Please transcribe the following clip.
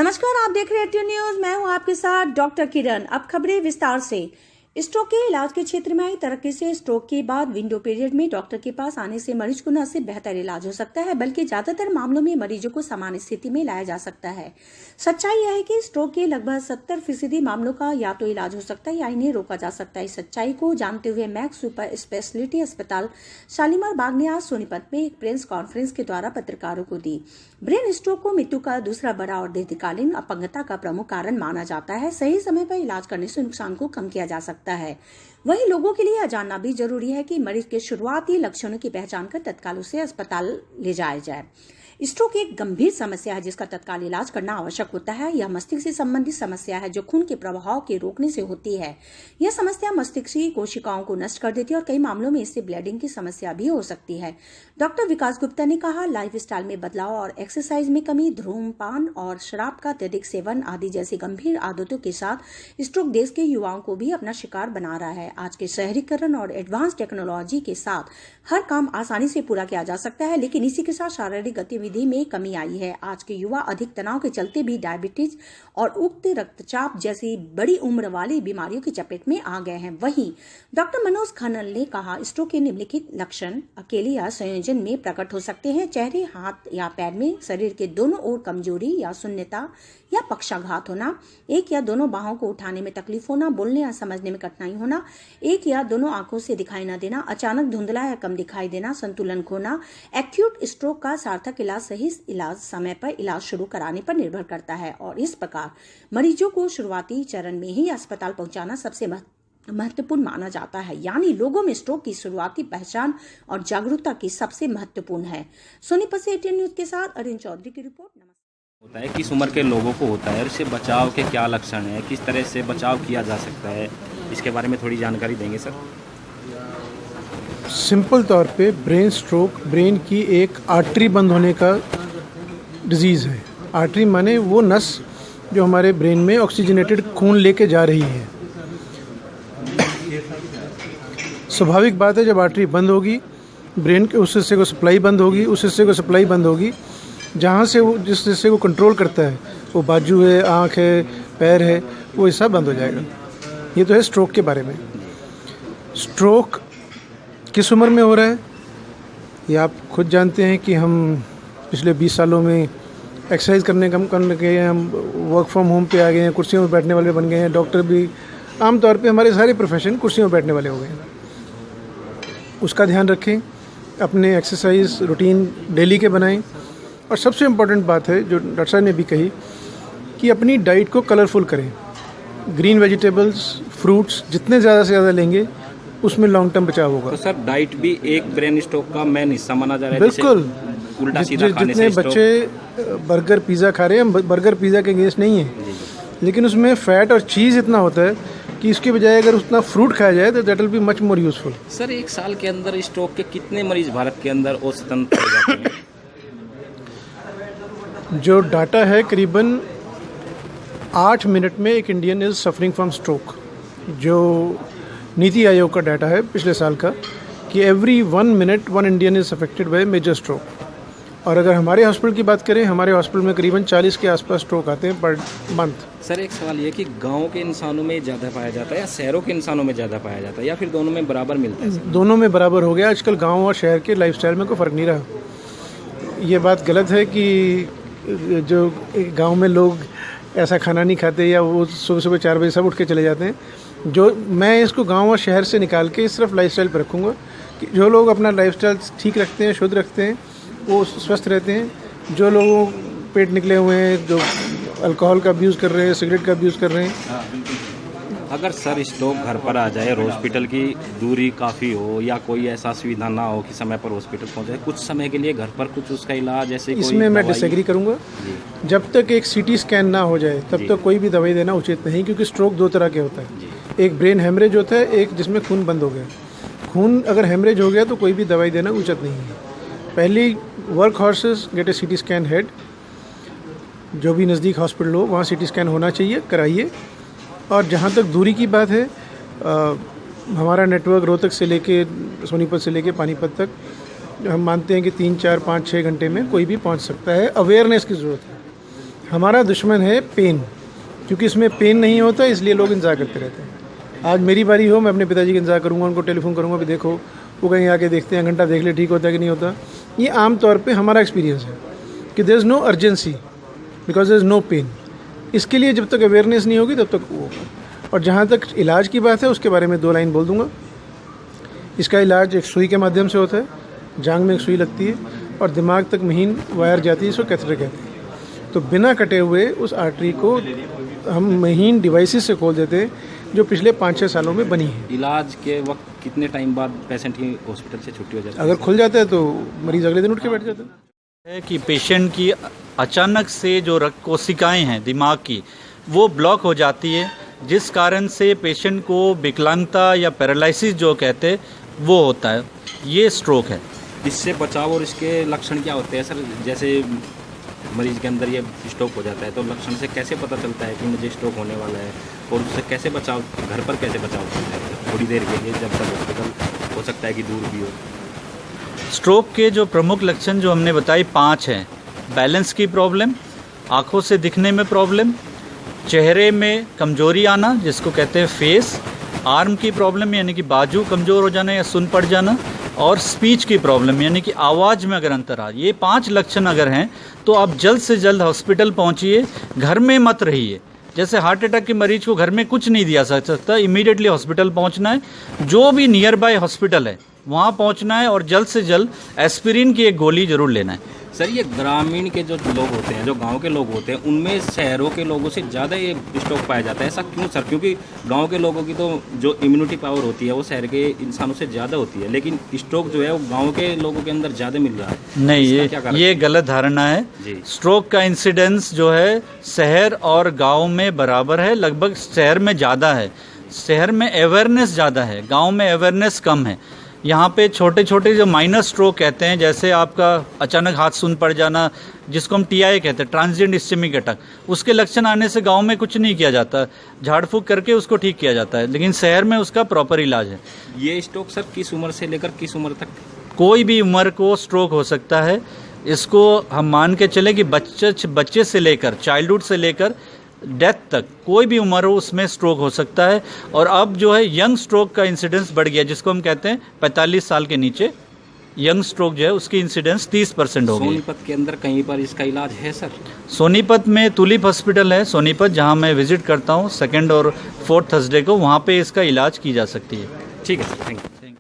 नमस्कार, आप देख रहे हैं ट्यून न्यूज। मैं हूं आपके साथ डॉक्टर किरण। अब खबरें विस्तार से। स्ट्रोक के इलाज के क्षेत्र में आई तरक्की से स्ट्रोक के बाद विंडो पीरियड में डॉक्टर के पास आने से मरीज को न सिर्फ बेहतर इलाज हो सकता है बल्कि ज्यादातर मामलों में मरीजों को सामान्य स्थिति में लाया जा सकता है। सच्चाई यह है कि स्ट्रोक के लगभग 70% मामलों का या तो इलाज हो सकता है या इन्हें रोका जा सकता है। इस सच्चाई को जानते हुए मैक्स सुपर स्पेशलिटी अस्पताल शालीमार बाग ने आज सोनीपत में एक प्रेस कॉन्फ्रेंस के द्वारा पत्रकारों को दी। ब्रेन स्ट्रोक को मृत्यु का दूसरा बड़ा और दीर्घकालीन अपंगता का प्रमुख कारण माना जाता है। सही समय पर इलाज करने से नुकसान को कम किया जा सकता है। वहीं लोगों के लिए यह जानना भी जरूरी है कि मरीज के शुरुआती लक्षणों की पहचान कर तत्काल उसे अस्पताल ले जाया जाए। स्ट्रोक एक गंभीर समस्या है जिसका तत्काल इलाज करना आवश्यक होता है। यह मस्तिष्क से संबंधित समस्या है जो खून के प्रवाह के रोकने से होती है। यह समस्या मस्तिष्क की कोशिकाओं को नष्ट कर देती है और कई मामलों में इससे ब्लीडिंग की समस्या भी हो सकती है। डॉक्टर विकास गुप्ता ने कहा, लाइफस्टाइल में बदलाव और एक्सरसाइज में कमी, धूम्रपान और शराब का अत्यधिक सेवन आदि जैसी गंभीर आदतों के साथ स्ट्रोक देश के युवाओं को भी अपना शिकार बना रहा है। आज के शहरीकरण और एडवांस टेक्नोलॉजी के साथ हर काम आसानी से पूरा किया जा सकता है, लेकिन इसी के साथ शारीरिक गतिविधि में कमी आई है। आज के युवा अधिक तनाव के चलते भी डायबिटीज और उच्च रक्तचाप जैसी बड़ी उम्र वाली बीमारियों की चपेट में आ गए हैं। वहीं डॉक्टर मनोज खन्ना ने कहा, स्ट्रोक के निम्नलिखित लक्षण अकेले या संयोजन में प्रकट हो सकते हैं। चेहरे, हाथ या पैर में शरीर के दोनों ओर कमजोरी या शून्यता या पक्षाघात होना, एक या दोनों बाहों को उठाने में तकलीफ होना, बोलने या समझने में कठिनाई होना, एक या दोनों आंखों से दिखाई न देना, अचानक धुंधला या कम दिखाई देना, संतुलन खोना। एक्यूट स्ट्रोक का सार्थक इलाज सही इलाज समय पर इलाज शुरू कराने पर निर्भर करता है और इस प्रकार मरीजों को शुरुआती चरण में ही अस्पताल पहुंचाना सबसे महत्वपूर्ण माना जाता है। यानी लोगों में स्ट्रोक की शुरुआती पहचान और जागरूकता की सबसे महत्वपूर्ण है। सोनीपत से एटीएन न्यूज के साथ अरिन चौधरी की रिपोर्ट। नमस्कार। होता है किस उम्र के लोगों को होता है, इससे बचाव के क्या लक्षण है, किस तरह से बचाव किया जा सकता है, इसके बारे में थोड़ी जानकारी देंगे सर। सिंपल तौर पे ब्रेन स्ट्रोक ब्रेन की एक आर्टरी बंद होने का डिजीज़ है। आर्टरी माने वो नस जो हमारे ब्रेन में ऑक्सीजनेटेड खून लेके जा रही है। स्वाभाविक बात है, जब आर्टरी बंद होगी ब्रेन के उस हिस्से को सप्लाई बंद होगी, उस हिस्से को सप्लाई बंद होगी जहाँ से वो जिस हिस्से को कंट्रोल करता है, वो बाजू है, आँख है, पैर है, वो हिस्सा बंद हो जाएगा। ये तो है स्ट्रोक के बारे में। स्ट्रोक किस उम्र में हो रहा है ये आप खुद जानते हैं कि हम पिछले 20 सालों में एक्सरसाइज कम करने के हम वर्क फ्रॉम होम पे आ गए हैं, कुर्सियों में बैठने वाले बन गए हैं। डॉक्टर भी आमतौर पे हमारे सारे प्रोफेशन कुर्सियों में बैठने वाले हो गए हैं। उसका ध्यान रखें, अपने एक्सरसाइज रूटीन डेली के बनाएं और सबसे इम्पोर्टेंट बात है जो डॉक्टर साहब ने भी कही कि अपनी डाइट को कलरफुल करें। ग्रीन वेजिटेबल्स, फ्रूट्स जितने ज़्यादा से ज़्यादा लेंगे उसमें लॉन्ग टर्म बचाव होगा। तो सर डाइट भी एक ब्रेन स्ट्रोक का मेन हिस्सा माना जा रहा है। बिल्कुल। उल्टा सीधा खाने से जितने बच्चे बर्गर पिज़्ज़ा खा रहे हैं, हम बर्गर पिज़्ज़ा के अगेंस्ट नहीं है, लेकिन उसमें फैट और चीज़ इतना होता है कि इसके बजाय अगर उतना फ्रूट खाया जाए तो that will be much more useful. Sir एक साल के अंदर स्ट्रोक के कितने मरीज भारत के अंदर औसतन पाए जाते हैं? जो डाटा है करीबन 8 मिनट में एक Indian is suffering from stroke. जो नीति आयोग का डाटा है पिछले साल का कि every 1 minute 1 Indian is affected by major stroke. और अगर हमारे हॉस्पिटल की बात करें, हमारे हॉस्पिटल में करीबन 40 के आसपास स्ट्रोक आते हैं पर मंथ। सर एक सवाल ये कि गांव के इंसानों में ज़्यादा पाया जाता है या शहरों के इंसानों में ज़्यादा पाया जाता है या फिर दोनों में बराबर मिलता है? दोनों में बराबर हो गया। आजकल गांव और शहर के लाइफस्टाइल में कोई फ़र्क नहीं रहा। ये बात गलत है कि जो गांव में लोग ऐसा खाना नहीं खाते या वो सुबह सुबह 4 बजे सब उठ के चले जाते हैं। जो मैं इसको गांव और शहर से निकाल के सिर्फ लाइफस्टाइल पर रखूँगा कि जो लोग अपना लाइफस्टाइल ठीक रखते हैं, शुद्ध रखते हैं, वो स्वस्थ रहते हैं। जो लोगों पेट निकले हुए हैं, जो अल्कोहल का अब्यूज़ कर रहे हैं, सिगरेट का अब्यूज़ कर रहे हैं। अगर सर स्ट्रोक घर पर आ जाए, हॉस्पिटल की दूरी काफ़ी हो या कोई ऐसा सुविधा ना हो कि समय पर हॉस्पिटल पहुंचे, कुछ समय के लिए घर पर कुछ उसका इलाज ऐसे इसमें मैं डिसएग्री करूंगा। जब तक एक सीटी स्कैन ना हो जाए तब तक कोई भी दवाई देना उचित नहीं, क्योंकि स्ट्रोक 2 तरह के होता है। एक ब्रेन हेमरेज होता है, एक जिसमें खून बंद हो गया। खून अगर हेमरेज हो गया तो कोई भी दवाई देना उचित नहीं है। पहली वर्क हॉर्सेस गेट ए सीटी स्कैन हेड। जो भी नज़दीक हॉस्पिटल हो वहाँ सीटी स्कैन होना चाहिए, कराइए। और जहाँ तक दूरी की बात है, हमारा नेटवर्क रोहतक से लेके सोनीपत से लेके पानीपत तक हम मानते हैं कि 3, 4, 5, 6 घंटे में कोई भी पहुँच सकता है। अवेयरनेस की ज़रूरत है। हमारा दुश्मन है पेन, क्योंकि इसमें पेन नहीं होता इसलिए लोग इंतजार करते रहते हैं। आज मेरी बारी हो, मैं अपने पिताजी का इंतजार करूँगा, उनको टेलीफोन करूँगा भी देखो, वो कहीं आके देखते हैं, घंटा देख ले ठीक होता है कि नहीं होता। ये आम तौर पे हमारा एक्सपीरियंस है कि there is no urgency because there is no pain. इसके लिए जब तक अवेयरनेस नहीं होगी तब तक वो होगा। और जहाँ तक इलाज की बात है उसके बारे में 2 लाइन बोल दूँगा। इसका इलाज एक सुई के माध्यम से होता है, जांघ में एक सुई लगती है और दिमाग तक महीन वायर जाती है, इसको कैथेटर कहते हैं। तो बिना कटे हुए उस आर्टरी को हम महीन डिवाइसेस से खोल देते हैं जो पिछले 5-6 सालों में बनी है। इलाज के वक्त कितने टाइम बाद पेशेंट की हॉस्पिटल से छुट्टी हो जाती है? अगर खुल जाता है तो मरीज़ अगले दिन उठ के बैठ जाता है। कि पेशेंट की अचानक से जो रक्त कोशिकाएं हैं दिमाग की वो ब्लॉक हो जाती है, जिस कारण से पेशेंट को विकलांगता या पैरालिसिस जो कहते हैं वो होता है, ये स्ट्रोक है। इससे बचाव और इसके लक्षण क्या होते हैं सर? जैसे मरीज के अंदर ये स्ट्रोक हो जाता है तो लक्षण से कैसे पता चलता है कि मुझे स्ट्रोक होने वाला है, और उससे कैसे बचाव, घर पर कैसे बचाव करता है थोड़ी देर के लिए जब तक हॉस्पिटल हो सकता है कि दूर भी हो? स्ट्रोक के जो प्रमुख लक्षण जो हमने बताई 5 हैं। बैलेंस की प्रॉब्लम, आँखों से दिखने में प्रॉब्लम, चेहरे में कमजोरी आना जिसको कहते हैं फेस, आर्म की प्रॉब्लम यानी कि बाजू कमज़ोर हो जाना या सुन पड़ जाना, और स्पीच की प्रॉब्लम यानी कि आवाज़ में अगर अंतर आ, ये 5 लक्षण अगर हैं तो आप जल्द से जल्द हॉस्पिटल पहुंचिए, घर में मत रहिए। जैसे हार्ट अटैक के मरीज को घर में कुछ नहीं दिया जा सकता, इमीडिएटली हॉस्पिटल पहुंचना है, जो भी नियर बाय हॉस्पिटल है वहाँ पहुंचना है और जल्द से जल्द एस्पिरिन की एक गोली जरूर लेना है। सर ये ग्रामीण के जो लोग होते हैं, जो गांव के लोग होते हैं, उनमें शहरों के लोगों से ज़्यादा ये स्ट्रोक पाया जाता है, ऐसा क्यों सर? क्योंकि गांव के लोगों की तो जो इम्यूनिटी पावर होती है वो शहर के इंसानों से ज़्यादा होती है, लेकिन स्ट्रोक जो है वो गांव के लोगों के अंदर ज़्यादा मिल रहा है। नहीं, ये गलत धारणा है। स्ट्रोक का इंसिडेंस जो है शहर और गाँव में बराबर है, लगभग शहर में ज़्यादा है। शहर में अवेयरनेस ज़्यादा है, गाँव में अवेयरनेस कम है। यहाँ पे छोटे छोटे जो माइनर स्ट्रोक कहते हैं, जैसे आपका अचानक हाथ सुन पड़ जाना जिसको हम TIA कहते हैं, ट्रांजिएंट इस्केमिक अटैक, उसके लक्षण आने से गांव में कुछ नहीं किया जाता, झाड़ फूंक करके उसको ठीक किया जाता है, लेकिन शहर में उसका प्रॉपर इलाज है। ये स्ट्रोक सर किस उम्र से लेकर किस उम्र तक? कोई भी उम्र को स्ट्रोक हो सकता है। इसको हम मान के चले कि बच्चे से लेकर, चाइल्डहुड से लेकर डेथ तक कोई भी उम्र हो उसमें स्ट्रोक हो सकता है। और अब जो है यंग स्ट्रोक का इंसिडेंस बढ़ गया, जिसको हम कहते हैं 45 साल के नीचे यंग स्ट्रोक जो है उसकी इंसिडेंस 30% हो गई। सोनीपत के अंदर कहीं पर इसका इलाज है सर? सोनीपत में तुलिप हॉस्पिटल है सोनीपत, जहां मैं विजिट करता हूं 2nd और 4th थर्सडे को, वहां पे इसका इलाज की जा सकती है। ठीक है सर, थैंक यू।